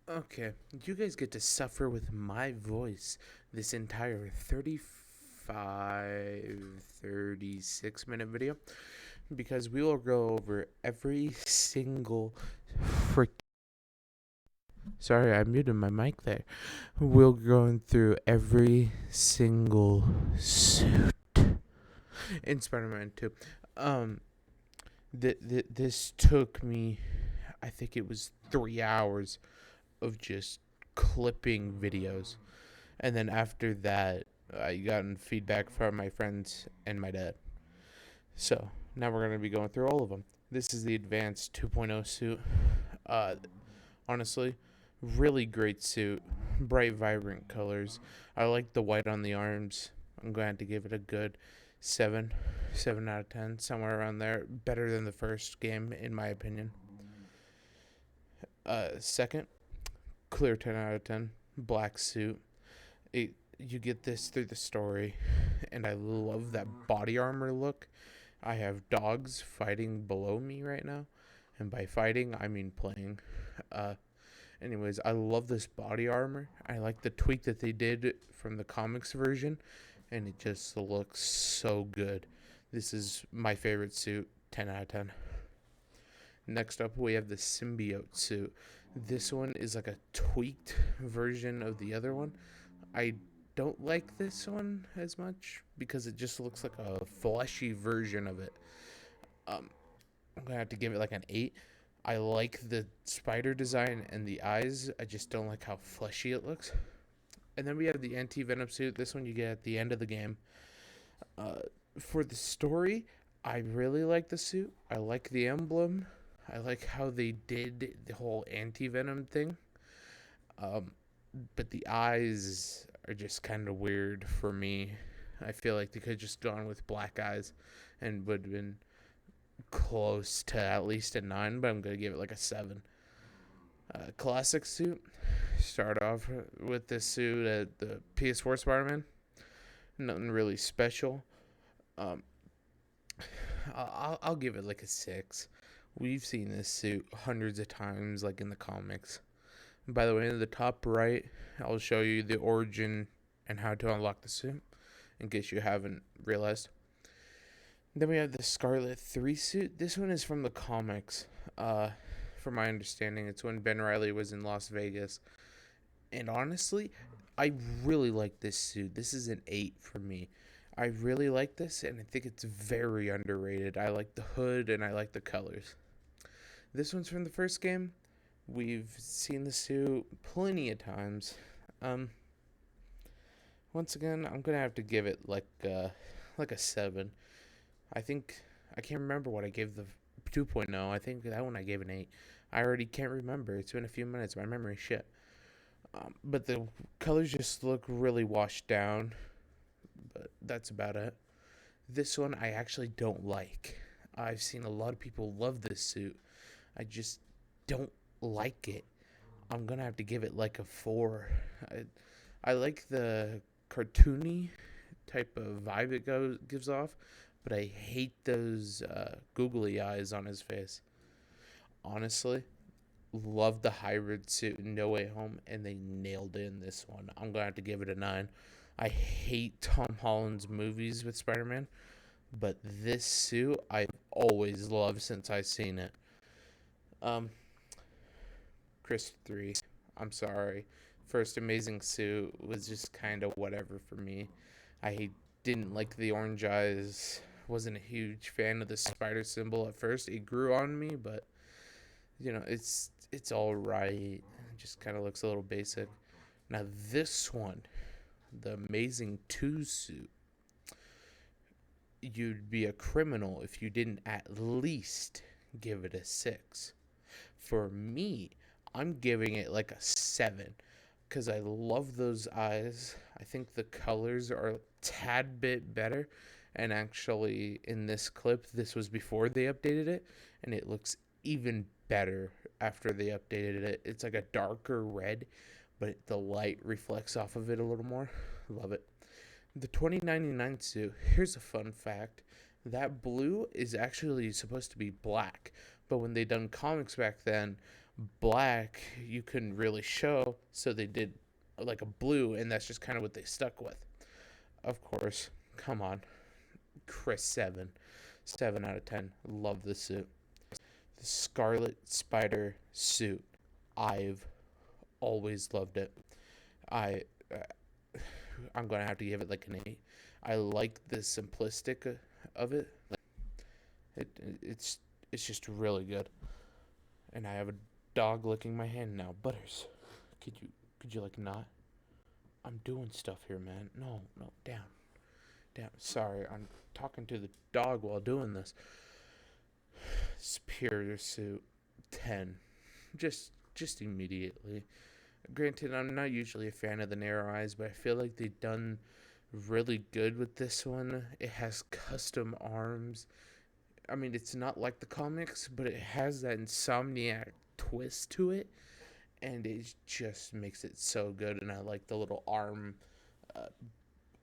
Okay, you guys get to suffer with my voice this entire 36 minute video because we will go over every single frick. Sorry, I muted my mic there. We'll go through every single suit in Spider-Man 2. Um, this took me, I think it was 3 hours of just clipping videos. And then after that, I gotten feedback from my friends and my dad. So now we're going to be going through all of them. This is the Advanced 2.0 suit. Uh, Honestly, really great suit. Bright, vibrant colors. I like the white on the arms. I'm going to give it a good 7. 7 out of 10, somewhere around there. Better than the first game, in my opinion. Second, clear 10 out of 10. Black suit. You get this through the story, and I love that body armor look. I have dogs fighting below me right now, and by fighting I mean playing. Uh, Anyways, I love this body armor. I like the tweak that they did from the comics version, and it just looks so good. This is my favorite suit. 10 out of 10. Next up, we have the symbiote suit. This one is like a tweaked version of the other one. I don't like this one as much because it just looks like a fleshy version of it. Um, I'm gonna have to give it like an 8. I like the spider design and the eyes. I just don't like how fleshy it looks. And then we have the anti venom suit. This one you get at the end of the game. Uh, for the story, I really like the suit. I like the emblem. I like how they did the whole anti venom thing. Um, but the eyes are just kind of weird for me. I feel like they could have just gone with black eyes and would have been close to at least a 9, but I'm going to give it like a 7. Classic suit. Start off with this suit at the PS4 Spider-Man. Nothing really special. Um, I'll give it like a 6. We've seen this suit hundreds of times, like in the comics. By the way, in the top right, I'll show you the origin and how to unlock the suit, in case you haven't realized. Then we have the Scarlet 3 suit. This one is from the comics. From my understanding, it's when Ben Riley was in Las Vegas. And honestly, I really like this suit. This is an 8 for me. I really like this, and I think it's very underrated. I like the hood, and I like the colors. This one's from the first game. We've seen the suit plenty of times. Um, Once again, I'm gonna have to give it like a 7. I think I can't remember what I gave the 2.0. I think that one I gave an 8. I already can't remember. It's been a few minutes. My memory's shit. But the colors just look really washed down. But that's about it. This one I actually don't like. I've seen a lot of people love this suit. I just don't like it. I'm gonna have to give it like a 4. I like the cartoony type of vibe it gives off, but I hate those googly eyes on his face. Honestly, love the hybrid suit in No Way Home, and they nailed it in this one. I'm gonna have to give it a 9. I hate Tom Holland's movies with Spider-Man, but this suit I've always loved since I've seen it. Um, Chris 3. I'm sorry. First Amazing Suit was just kind of whatever for me. I didn't like the orange eyes. Wasn't a huge fan of the spider symbol at first. It grew on me, but it's all right. It just kind of looks a little basic. Now this one, the Amazing 2 suit, you'd be a criminal if you didn't at least give it a 6. For me, I'm giving it like a 7 because I love those eyes. I think the colors are a tad bit better. And actually, in this clip, this was before they updated it, and it looks even better after they updated it. It's like a darker red, but the light reflects off of it a little more. Love it. The 2099 suit, here's a fun fact. That blue is actually supposed to be black, but when they done comics back then, Black, you couldn't really show, so they did like a blue, and that's just kind of what they stuck with. Of course, come on, Chris 7 out of 10. Love the suit. The Scarlet Spider suit. I've always loved it. I I'm gonna have to give it like an 8. I like the simplistic of it. It it's it's just really good. And I have a dog licking my hand now. Butters, could you like not? I'm doing stuff here, man. No, no, down, down. Sorry, I'm talking to the dog while doing this. Superior suit, 10. Just immediately. Granted, I'm not usually a fan of the narrow eyes, but I feel like they've done really good with this one. It has custom arms. I mean, it's not like the comics, but it has that insomniac twist to it, and it just makes it so good. And I like the little arm uh,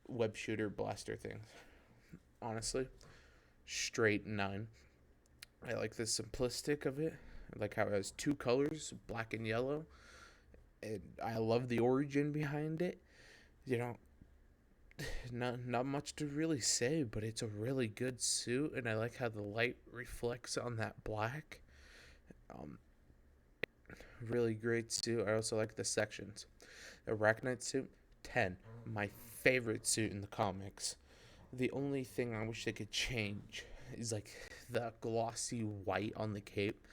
web shooter blaster things. Honestly, straight 9. I like the simplistic of it. I like how it has two colors, black and yellow. And I love the origin behind it. You know, not much to really say, but it's a really good suit, and I like how the light reflects on that black. Um, really great suit. I also like the sections. The Arachnite suit, 10. My favorite suit in the comics. The only thing I wish they could change is like the glossy white on the cape,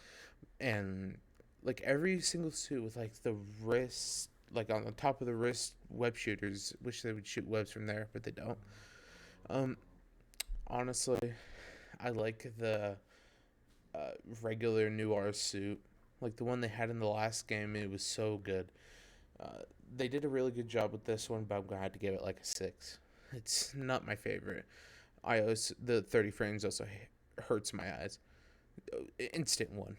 and like every single suit with like the wrist, like on the top of the wrist web shooters. Wish they would shoot webs from there, but they don't. Um, Honestly, I like the uh, regular Noir suit, like the one they had in the last game. It was so good. Uh, they did a really good job with this one, but I'm gonna have to give it like a 6. It's not my favorite. I also, the 30 frames also hurts my eyes. Instant one.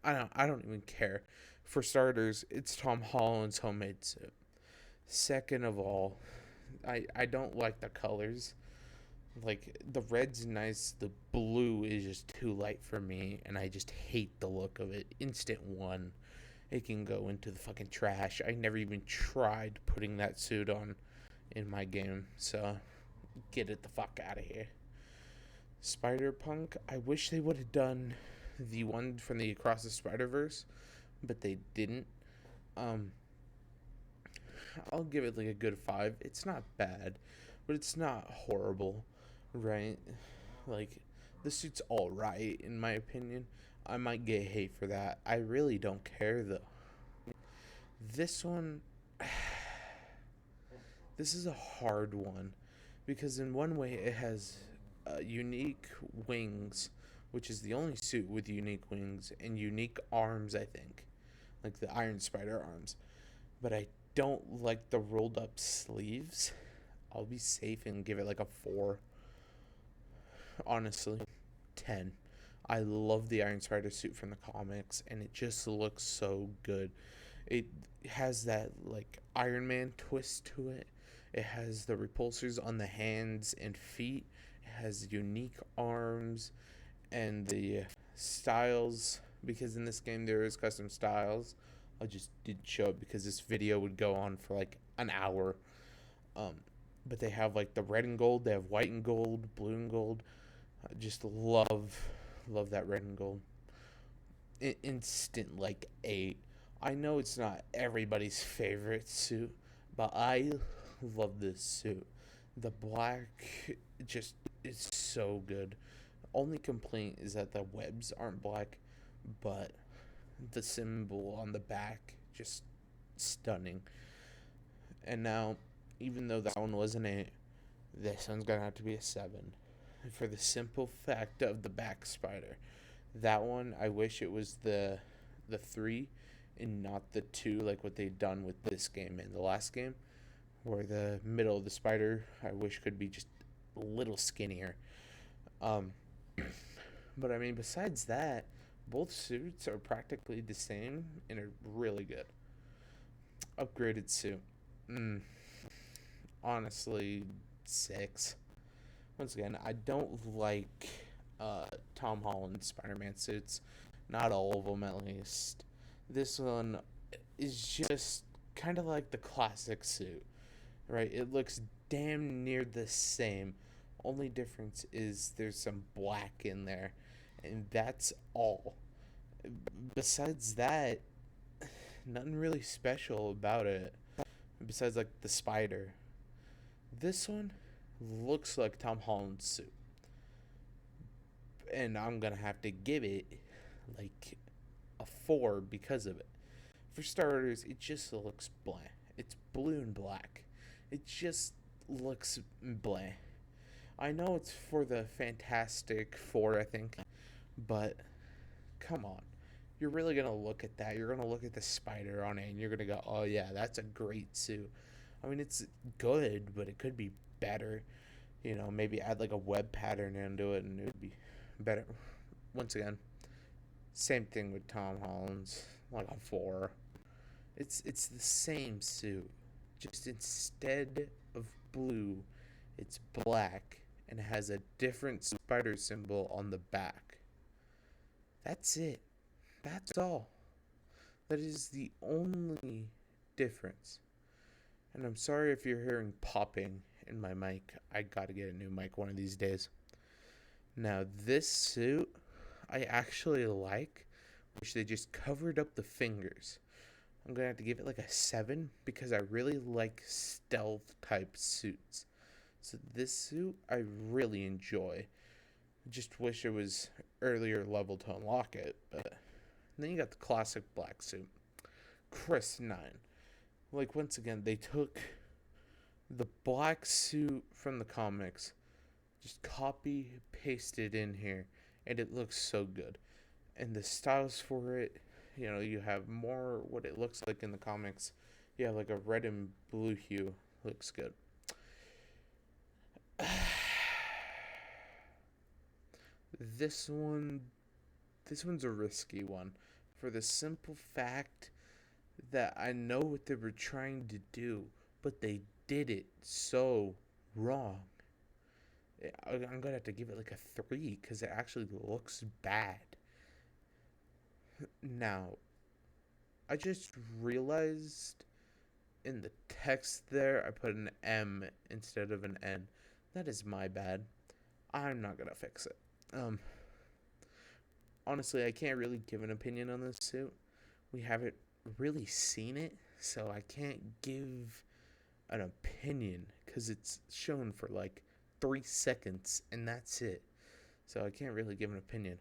I don't even care. For starters, it's Tom Holland's homemade suit. Second of all, I don't like the colors. Like the red's nice, the blue is just too light for me, and I just hate the look of it. Instant 1. It can go into the fucking trash. I never even tried putting that suit on in my game, so get it the fuck out of here. Spider Punk, I wish they would have done the one from the Across the Spider Verse, but they didn't. Um, I'll give it like a good 5. It's not bad, but it's not horrible, right? Like the suit's all right in my opinion. I might get hate for that. I really don't care though. This one, this is a hard one because in one way it has unique wings, which is the only suit with unique wings and unique arms. I think, like the Iron Spider arms, but I don't like the rolled up sleeves. I'll be safe and give it like a 4. Honestly, 10. I love the Iron Spider suit from the comics, and it just looks so good. It has that like Iron Man twist to it. It has the repulsors on the hands and feet. It has unique arms and the styles, because in this game there is custom styles. I just didn't show it because this video would go on for like an hour. Um, but they have like the red and gold. They have white and gold, blue and gold. I just love that red and gold. Instant like 8. I know it's not everybody's favorite suit, but I love this suit. The black just is so good. Only complaint is that the webs aren't black, but the symbol on the back just stunning. And now, even though that one was an 8, this one's gonna have to be a 7 for the simple fact of the back spider. That one, I wish it was the 3 and not the 2, like what they've done with this game and the last game, where the middle of the spider I wish could be just a little skinnier. Um, but I mean, besides that, both suits are practically the same and are really good. Upgraded suit. Mm, Honestly, 6. Once again, I don't like Tom Holland Spider-Man suits. Not all of them, at least. This one is just kind of like the classic suit, right? It looks damn near the same. Only difference is there's some black in there, and that's all. Besides that, nothing really special about it. Besides like the spider. This one looks like Tom Holland's suit, and I'm gonna have to give it like a 4 because of it. For starters, it just looks bland. It's blue and black. It just looks bland. I know it's for the Fantastic Four, I think, but come on. You're really gonna look at that. You're gonna look at the spider on it, and you're gonna go, "Oh yeah, that's a great suit." I mean, it's good, but it could be better. Maybe add like a web pattern into it, and it would be better. Once again, same thing with Tom Holland's, like a 4. It's the same suit, just instead of blue, it's black and it has a different spider symbol on the back. That's it. That's all. That is the only difference. And I'm sorry if you're hearing popping in my mic. I gotta get a new mic one of these days. Now, this suit, I actually like, which they just covered up the fingers. I'm gonna have to give it like a 7 because I really like stealth type suits. So this suit I really enjoy. Just wish it was earlier level to unlock it. But then you got the classic black suit, Chris 9. Like once again, they took the black suit from the comics, just copy pasted in here, and it looks so good. And the styles for it, you have more what it looks like in the comics. You have like a red and blue hue. Looks good. This one, this one's a risky one, for the simple fact that I know what they were trying to do, but they did it so wrong. I'm gonna have to give it like a 3 because it actually looks bad. Now, I just realized in the text there I put an M instead of an N. That is my bad. I'm not gonna fix it. Honestly, I can't really give an opinion on this suit. We haven't really seen it, so I can't give an opinion because it's shown for like 3 seconds and that's it. So I can't really give an opinion.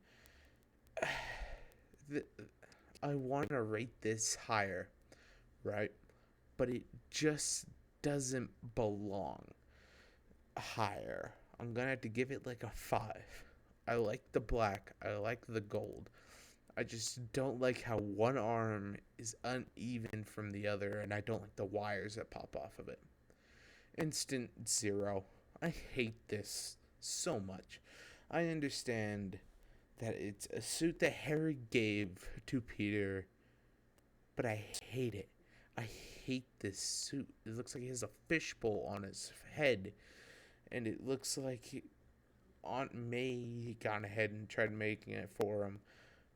I want to rate this higher, right? But it just doesn't belong higher. I'm gonna have to give it like a 5. I like the black. I like the gold. I just don't like how one arm is uneven from the other, and I don't like the wires that pop off of it. Instant 0. I hate this so much. I understand that it's a suit that Harry gave to Peter, but I hate it. I hate this suit. It looks like he has a fishbowl on his head, and it looks like Aunt May got ahead and tried making it for him,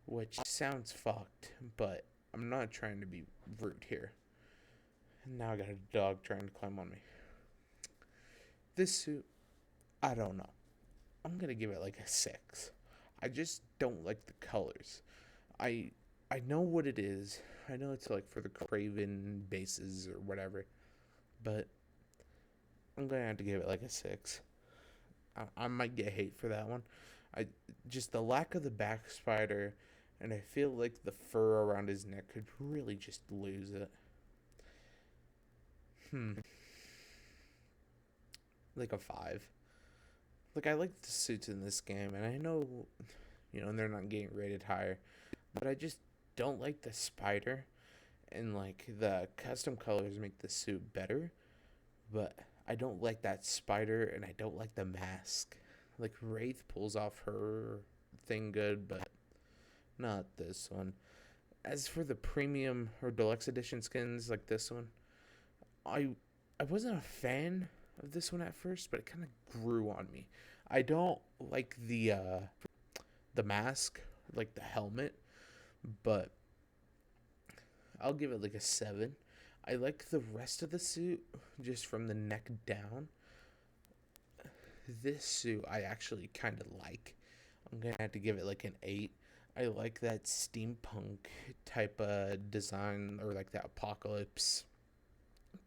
which sounds fucked, but I'm not trying to be rude here. And now I got a dog trying to climb on me. This suit, I don't know. I'm gonna give it like a 6. I just don't like the colors. I I know what it is. I know it's like for the Craven bases or whatever, but I'm gonna have to give it like a 6. I might get hate for that one. I just the lack of the back spider, and I feel like the fur around his neck could really just lose it. Like a 5. Like I like the suits in this game, and I know, they're not getting rated higher, but I just don't like the spider, and like the custom colors make the suit better, but I don't like that spider, and I don't like the mask. Like Wraith pulls off her thing good, but not this one. As for the premium or deluxe edition skins like this one, I I wasn't a fan of this one at first, but it kind of grew on me. I don't like the mask, like the helmet, but I'll give it like a 7. I like the rest of the suit just from the neck down. This suit I actually kind of like. I'm gonna have to give it like an 8. I like that steampunk type of design, or like that apocalypse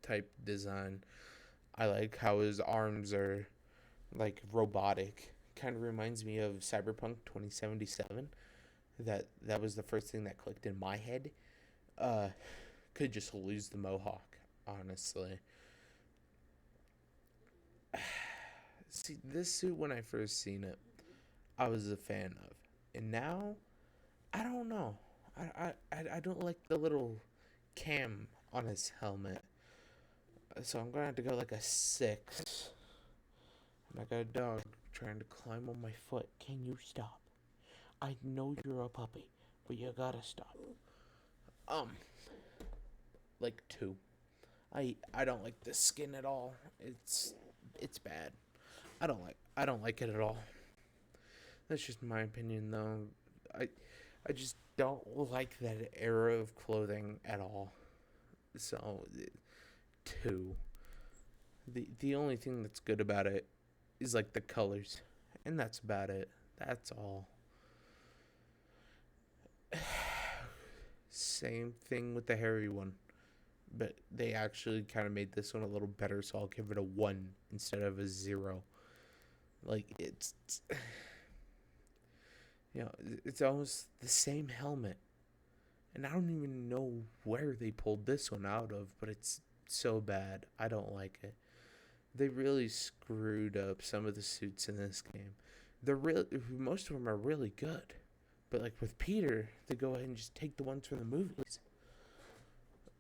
type design. I like how his arms are like robotic. Kind of reminds me of Cyberpunk 2077. That was the first thing that clicked in my head. Uh, could just lose the mohawk, honestly. See, this suit when I first seen it, I was a fan of, and now I don't know. I don't like the little cam on his helmet, so I'm gonna have to go like a 6. And I got a dog trying to climb on my foot. Can you stop? I know you're a puppy, but you gotta stop. Um, like 2. I don't like the skin at all. It's bad. I don't like it at all. That's just my opinion though. I I just don't like that era of clothing at all. So 2. The only thing that's good about it is like the colors, and that's about it. That's all. Same thing with the hairy one, but they actually kind of made this one a little better, so I'll give it a 1 instead of a 0. Like it's almost the same helmet, and I don't even know where they pulled this one out of, but it's so bad. I don't like it. They really screwed up some of the suits in this game. Most of them are really good, but like with Peter, they go ahead and just take the ones from the movies.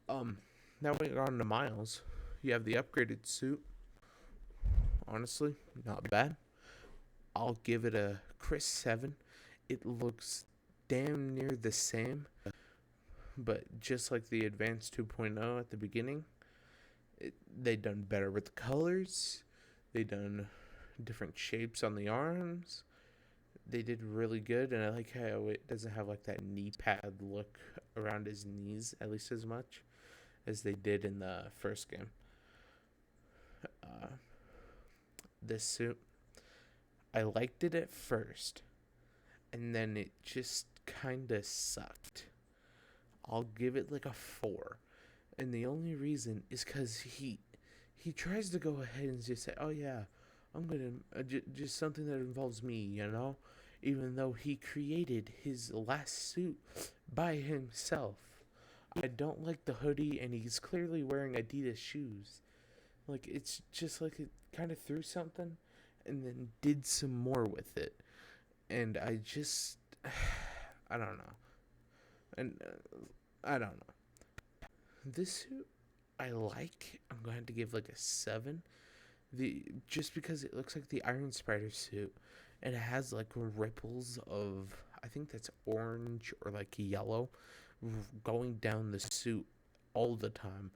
Now we got on to Miles. You have the upgraded suit. Honestly, not bad. I'll give it a crisp 7. It looks damn near the same, but just like the Advanced 2.0 at the beginning, they done better with the colors. They done different shapes on the arms. They did really good, and I like how it doesn't have like that knee pad look around his knees, at least as much as they did in the first game. Uh, this suit, I liked it at first, and then it just kind of sucked. I'll give it like a 4. And the only reason is because he tries to go ahead and just say, "Oh yeah, I'm gonna just something that involves me," even though he created his last suit by himself. I don't like the hoodie, and he's clearly wearing Adidas shoes. Like it's just like it kind of threw something, and then did some more with it, and I don't know, and I don't know. This suit I like. I'm going to give like a 7. Just because it looks like the Iron Spider suit, and it has like ripples of, I think that's orange or like yellow, going down the suit all the time,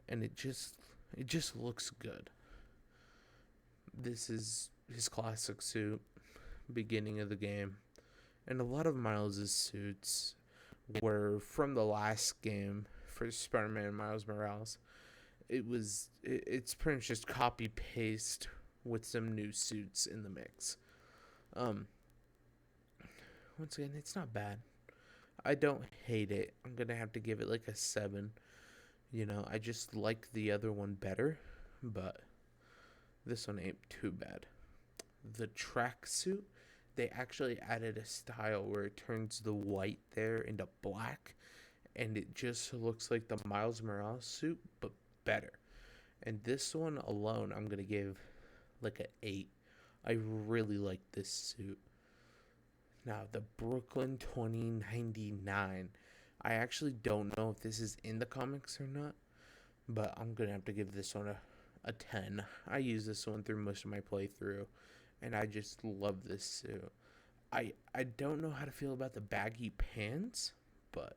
and it just looks good. This is his classic suit, beginning of the game, and a lot of Miles's suits were from the last game for Spider-Man and Miles Morales. It's pretty much just copy paste with some new suits in the mix. Um, Once again, it's not bad. I don't hate it. I'm gonna have to give it like a 7. I just like the other one better, but this one ain't too bad. The tracksuit, they actually added a style where it turns the white there into black, and it just looks like the Miles Morales suit, but better. And this one alone, I'm gonna give like an 8. I really like this suit. Now, the Brooklyn 2099. I actually don't know if this is in the comics or not, but I'm gonna have to give this one a 10. I use this one through most of my playthrough, and I just love this suit. I don't know how to feel about the baggy pants, but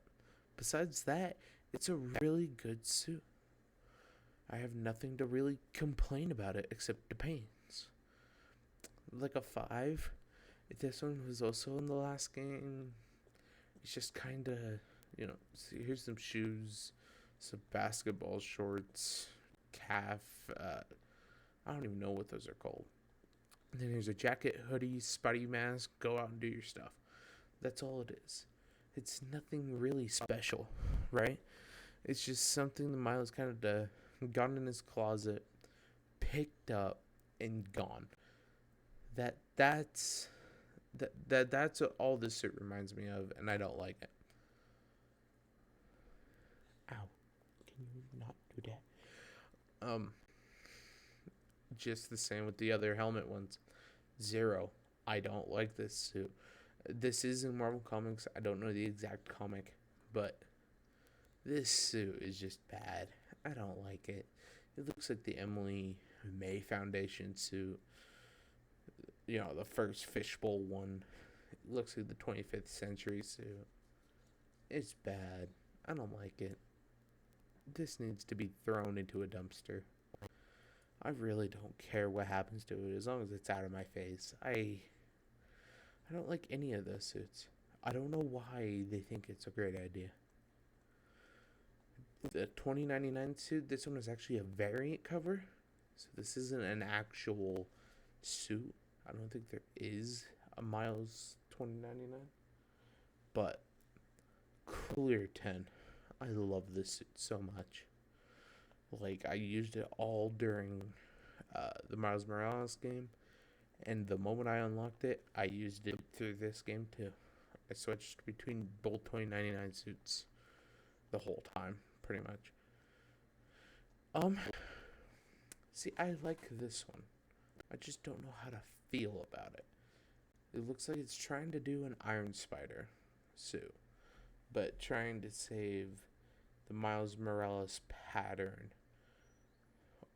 besides that, it's a really good suit. I have nothing to really complain about it except the pants. Like a 5. This one was also in the last game. It's just kind of, See, here's some shoes, some basketball shorts, calf. I don't even know what those are called. And then here's a jacket, hoodie, Spidey mask. Go out and do your stuff. That's all it is. It's nothing really special, right? It's just something that Miles kind of gone in his closet, picked up, and gone. That's what all this suit reminds me of, and I don't like it. Ow! Can you not do that? Just the same with the other helmet ones. Zero. I don't like this suit. This is in Marvel Comics. I don't know the exact comic, but this suit is just bad. I don't like it. It looks like the Emily May Foundation suit. The first fishbowl one. It looks like the 25th century suit. It's bad. I don't like it. This needs to be thrown into a dumpster. I really don't care what happens to it as long as it's out of my face. I don't like any of those suits. I don't know why they think it's a great idea. The 2099 suit, this one is actually a variant cover. So this isn't an actual suit. I don't think there is a Miles 2099. But clear 10. I love this suit so much. Like, I used it all during the Miles Morales game. And the moment I unlocked it, I used it through this game too. I switched between both 2099 suits the whole time, pretty much. See, I like this one. I just don't know how to feel about it. It looks like it's trying to do an Iron Spider suit, but trying to save the Miles Morales pattern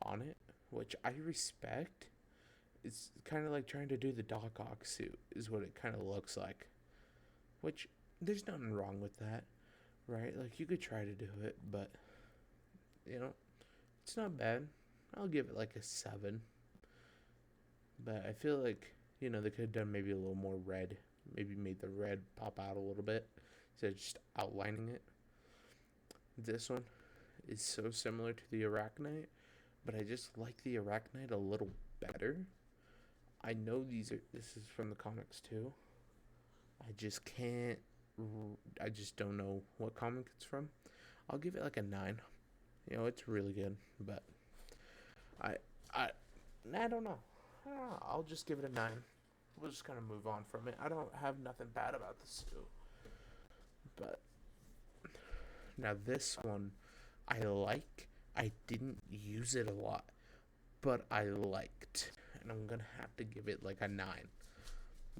on it, which I respect. It's kind of like trying to do the Doc Ock suit, is what it kind of looks like. Which, there's nothing wrong with that, right? Like, you could try to do it, but, it's not bad. I'll give it like a 7. But I feel like, they could have done maybe a little more red. Maybe made the red pop out a little bit instead of just outlining it. This one is so similar to the Arachnite, but I just like the Arachnite a little better. I know this is from the comics too. I just don't know what comic it's from. I'll give it like a 9. It's really good, but I don't know. I'll just give it a 9. We'll just kind of move on from it. I don't have nothing bad about the suit. But now this one, I like. I didn't use it a lot, but I liked. And I'm going to have to give it like a 9.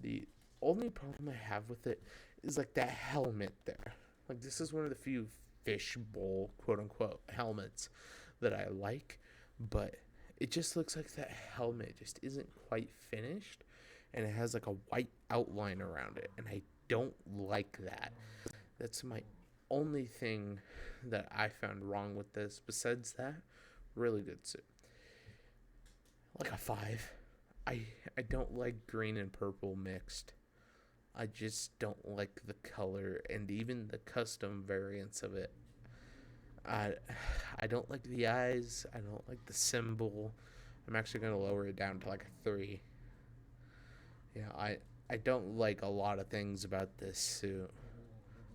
The only problem I have with it is like that helmet there. Like, this is one of the few fishbowl, quote unquote, helmets that I like, but it just looks like that helmet just isn't quite finished, and it has like a white outline around it, and I don't like that. That's my only thing that I found wrong with this. Besides that, really good suit. Like a 5. I don't like green and purple mixed. I just don't like the color and even the custom variants of it. I don't like the eyes. I don't like the symbol. I'm actually going to lower it down to like a 3. I don't like a lot of things about this suit.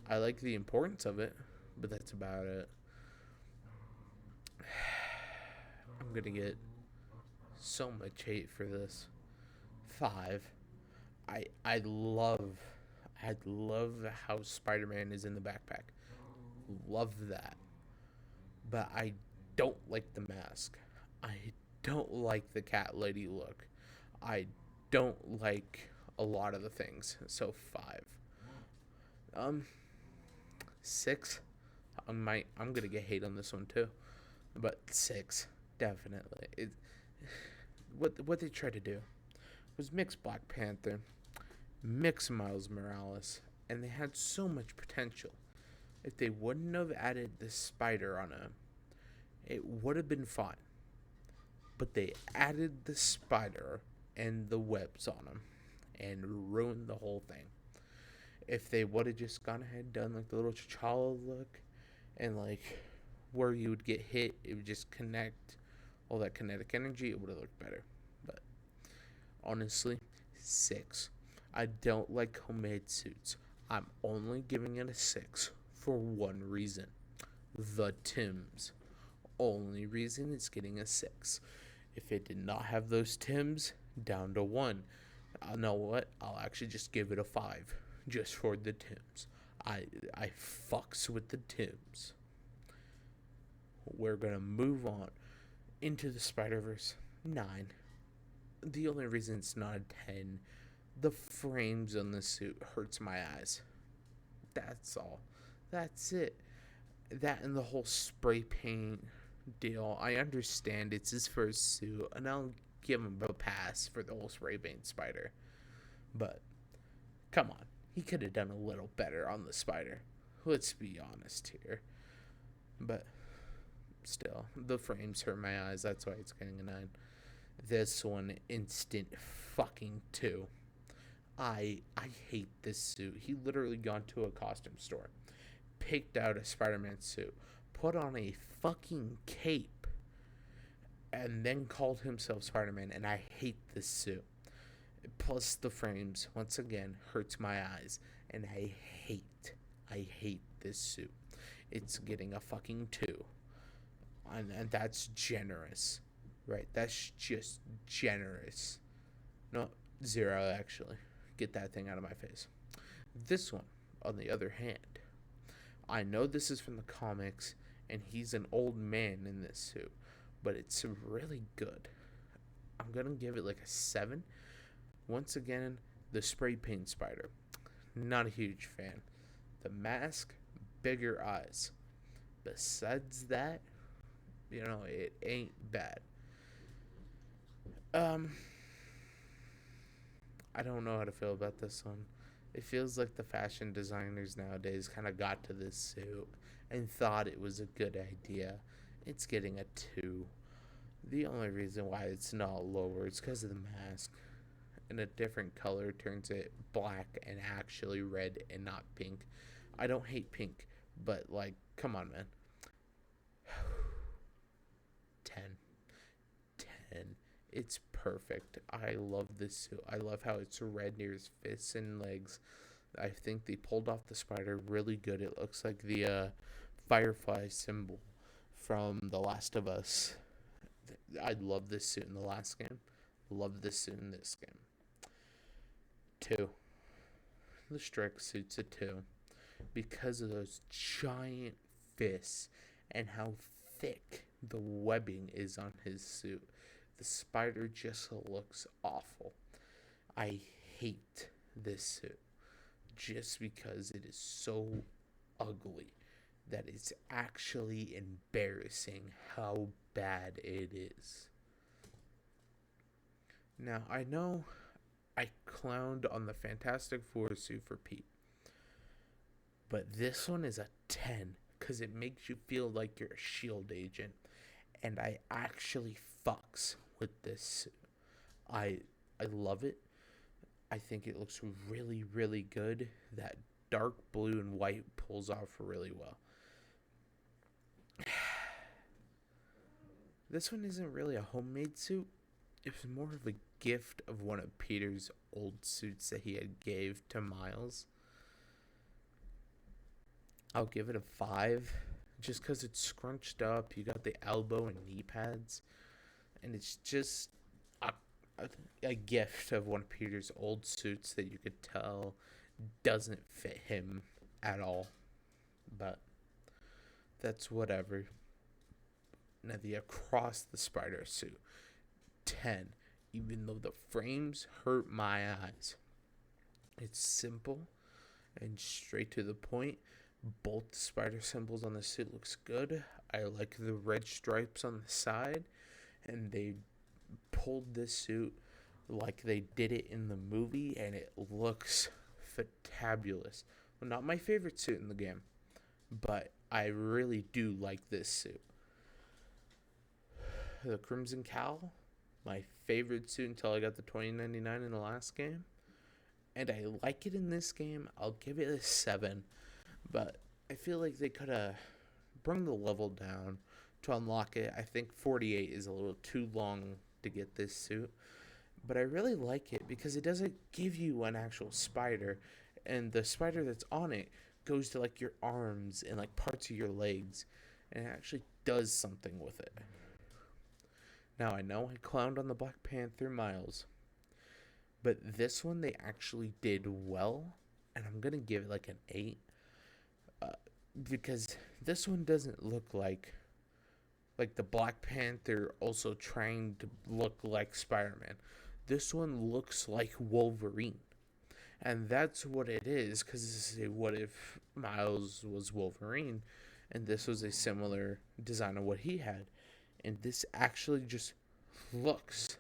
I like the importance of it, but that's about it. I'm going to get so much hate for this. 5. I love how Spider-Man is in the backpack. Love that. But I don't like the mask. I don't like the cat lady look. I don't like a lot of the things. So 5. 6. I'm gonna get hate on this one too. But 6, definitely. What they tried to do was mix Black Panther, mix Miles Morales, and they had so much potential. If they wouldn't have added the spider on him, it would have been fine. But they added the spider and the webs on him and ruined the whole thing. If they would have just gone ahead and done like the little T'Challa look, and like where you would get hit, it would just connect all that kinetic energy, it would have looked better. But honestly, 6. I don't like homemade suits. I'm only giving it a 6 for one reason. The Tims. Only reason it's getting a 6. If it did not have those Tims, down to 1. I know what? I'll actually just give it a 5 just for the Tims. I fucks with the Tims. We're gonna move on into the Spider-Verse. 9. The only reason it's not a 10, the frames on the suit hurts my eyes. That's all. That's it. That and the whole spray paint deal. I understand it's his first suit, and I'll give him a pass for the whole spray paint spider. But come on, he could have done a little better on the spider. Let's be honest here. But still, the frames hurt my eyes. That's why it's getting a 9. This one, instant fucking 2. I hate this suit. He literally gone to a costume store, picked out a Spider-Man suit, put on a fucking cape, and then called himself Spider-Man, and I hate this suit. Plus the frames, once again, hurts my eyes, and I hate this suit. It's getting a fucking 2. And that's generous, right? That's just generous. No, 0 actually. Get that thing out of my face. This one, on the other hand, I know this is from the comics, and he's an old man in this suit, but it's really good. I'm gonna give it like a 7. Once again, the spray paint spider. Not a huge fan. The mask, bigger eyes. Besides that, it ain't bad. I don't know how to feel about this one. It feels like the fashion designers nowadays kind of got to this suit and thought it was a good idea. It's getting a 2. The only reason why it's not lower is because of the mask. And a different color turns it black and actually red and not pink. I don't hate pink, but like, come on, man. 10. 10. It's perfect. I love this suit. I love how it's red near his fists and legs. I think they pulled off the spider really good. It looks like the firefly symbol from The Last of Us. I love this suit in the last game. Love this suit in this game. 2. The Strike suit's a 2 because of those giant fists and how thick the webbing is on his suit. The spider just looks awful. I hate this suit just because it is so ugly that it's actually embarrassing how bad it is. Now, I know I clowned on the Fantastic Four suit for Pete, but this one is a 10 because it makes you feel like you're a SHIELD agent, and I actually fucks with this suit. I love it. I think it looks really, really good. That dark blue and white pulls off really well. This one isn't really a homemade suit. It was more of a gift of one of Peter's old suits that he had gave to Miles. I'll give it a 5 just because it's scrunched up. You got the elbow and knee pads. And it's just a gift of one of Peter's old suits that you could tell doesn't fit him at all. But that's whatever. Now the Across the Spider suit. 10. Even though the frames hurt my eyes. It's simple and straight to the point. Both the spider symbols on the suit looks good. I like the red stripes on the side. And they pulled this suit like they did it in the movie, and it looks fantabulous. Well, not my favorite suit in the game, but I really do like this suit. The Crimson Cowl, my favorite suit until I got the 2099 in the last game. and I like it in this game. I'll give it a 7, but I feel like they could have bring the level down to unlock it. I think 48 is a little too long to get this suit, but I really like it because it doesn't give you an actual spider, and the spider that's on it goes to like your arms and like parts of your legs, and it actually does something with it. Now I know I clowned on the Black Panther Miles, but this one they actually did well, and I'm gonna give it like an 8, uh, because this one doesn't look like the Black Panther also trying to look like Spider-Man. This one looks like Wolverine. And that's what it is, because what if Miles was Wolverine and this was a similar design of what he had? And this actually just looks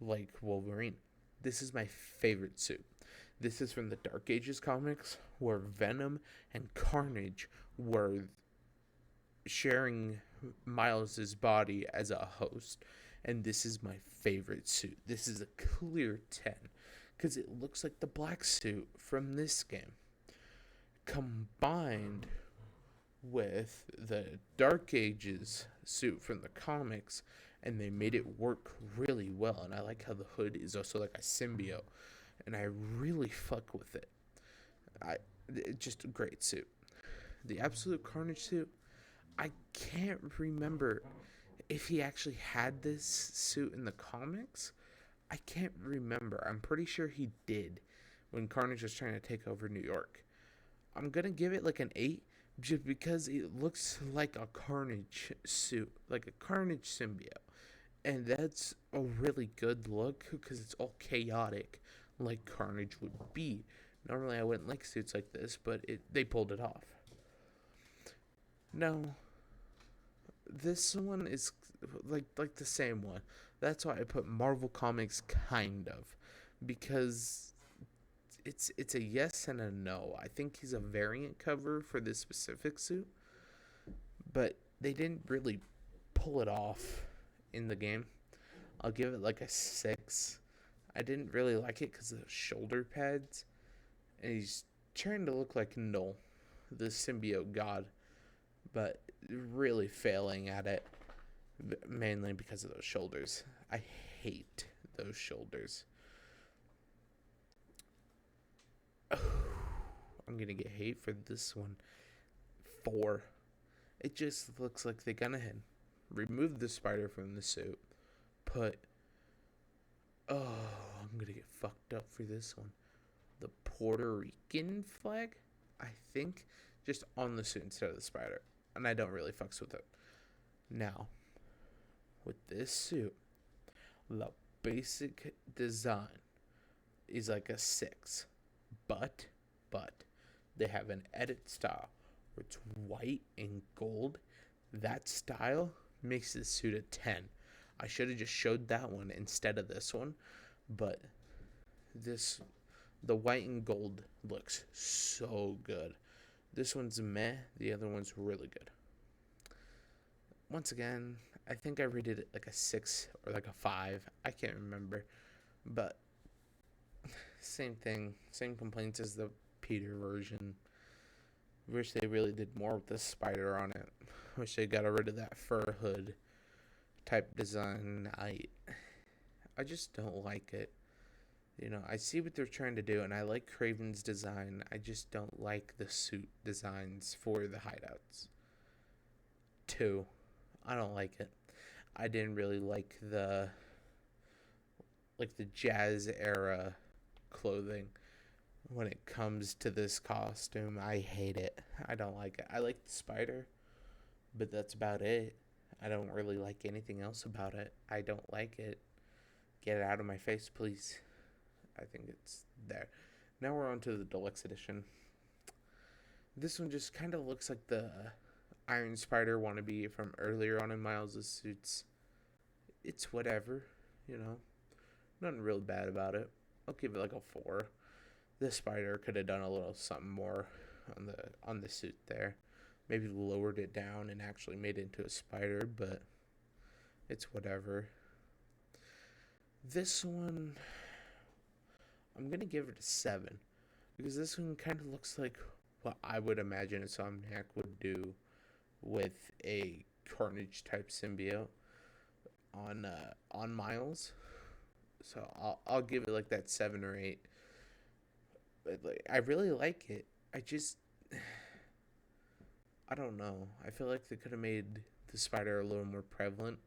like Wolverine. This is my favorite suit. This is from the Dark Ages comics, where Venom and Carnage were sharing Miles's body as a host, and this is my favorite suit. This is a clear 10 because it looks like the black suit from this game combined with the Dark Ages suit from the comics, and they made it work really well. And I like how the hood is also like a symbiote, and I really fuck with it. I It's just a great suit. The Absolute Carnage suit, I can't remember if he actually had this suit in the comics. I can't remember. I'm pretty sure he did when Carnage was trying to take over New York. I'm going to give it like an 8 just because it looks like a Carnage suit, like a Carnage symbiote. And that's a really good look because it's all chaotic like Carnage would be. Normally I wouldn't like suits like this, but they pulled it off. Now, this one is like the same one. That's why I put Marvel Comics kind of, because it's a yes and a no. I think he's a variant cover for this specific suit, but they didn't really pull it off in the game. I'll give it like a 6. I didn't really like it because of the shoulder pads, and he's trying to look like Null, the symbiote god, but really failing at it, mainly because of those shoulders. I hate those shoulders. I'm gonna get hate for this one. 4. It just looks like they're gonna remove the spider from the suit. Put I'm gonna get fucked up for this one. The Puerto Rican flag, I think, just on the suit instead of the spider, and I don't really fucks with it. Now, with this suit, the basic design is like a 6, but they have an edit style where it's white and gold. That style makes this suit a 10. I should have just showed that one instead of this one, but the white and gold looks so good. This one's meh, the other one's really good. Once again, I think I rated it like a 6 or like a 5. I can't remember. But same thing, same complaints as the Peter version. Wish they really did more with the spider on it. Wish they got rid of that fur hood type design. I just don't like it. I see what they're trying to do, and I like Craven's design. I just don't like the suit designs for the hideouts. 2, I don't like it. I didn't really like the jazz era clothing when it comes to this costume. I hate it. I don't like it. I like the spider, but that's about it. I don't really like anything else about it. I don't like it. Get it out of my face, please. I think it's there. Now we're on to the deluxe edition. This one just kind of looks like the Iron Spider wannabe from earlier on in Miles' suits. It's whatever, Nothing real bad about it. I'll give it like a 4. The spider could have done a little something more on the suit there. Maybe lowered it down and actually made it into a spider, but it's whatever. This one, I'm gonna give it a 7 because this one kind of looks like what I would imagine a Insomniac would do with a Carnage type symbiote on Miles. So I'll give it like that 7 or 8. But like, I really like it. I don't know. I feel like they could have made the spider a little more prevalent.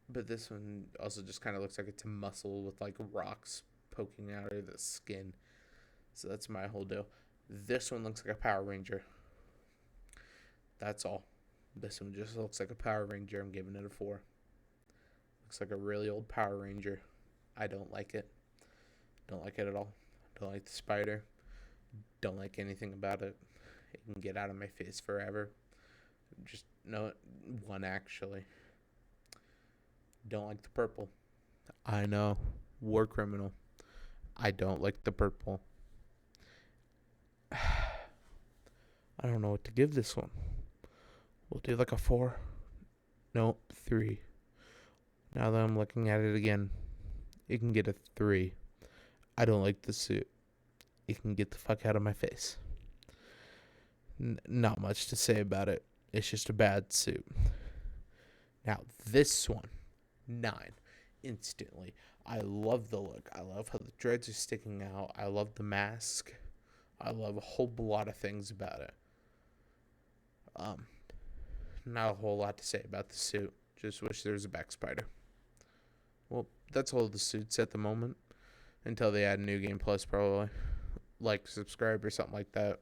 But this one also just kind of looks like it's a muscle with like rocks poking out of the skin. So that's my whole deal. This one looks like a Power Ranger. That's all. This one just looks like a Power Ranger. I'm giving it a 4. Looks like a really old Power Ranger. I don't like it. Don't like it at all. Don't like the spider. Don't like anything about it. It can get out of my face forever. Just no one actually. Don't like the purple. I know. War criminal. I don't like the purple. I don't know what to give this one. We'll do like a 4. Nope, 3. Now that I'm looking at it again, it can get a 3. I don't like the suit. It can get the fuck out of my face. Not much to say about it. It's just a bad suit. Now, this one, 9. Instantly. I love the look. I love how the dreads are sticking out. I love the mask. I love a whole lot of things about it. Not a whole lot to say about the suit. Just wish there was a back spider. Well, that's all the suits at the moment. Until they add New Game Plus, probably. Like, subscribe, or something like that.